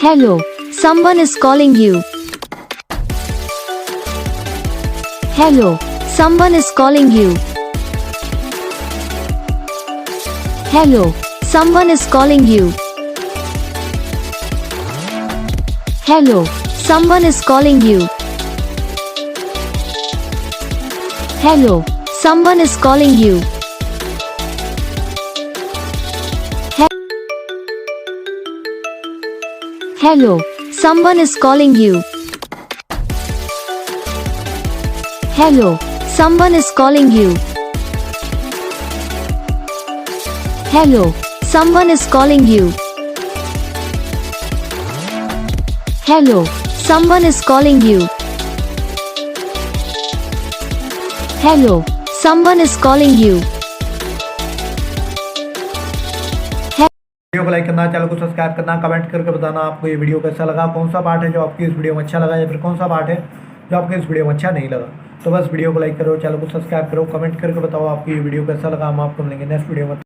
Hello, someone is calling you. Hello, someone is calling you. Hello, someone is calling you. Hello, someone is calling you. Hello, someone is calling you. Hello, someone is calling you. Hello, someone is calling you. Hello, someone is calling you. Hello, someone is calling you. Hello, someone is calling you. Video को like करना, channel को subscribe करना, comment करके बताना आपको ये video कैसा लगा, कौन सा पार्ट है जो आपकी इस वीडियो में अच्छा लगा या फिर कौन सा पार्ट है जो आपके इस वीडियो में अच्छा नहीं लगा। तो बस वीडियो को लाइक करो, चैनल को सब्सक्राइब करो, कमेंट करके बताओ आपको ये वीडियो कैसा लगा। हम आपको मिलेंगे नेक्स्ट वीडियो में।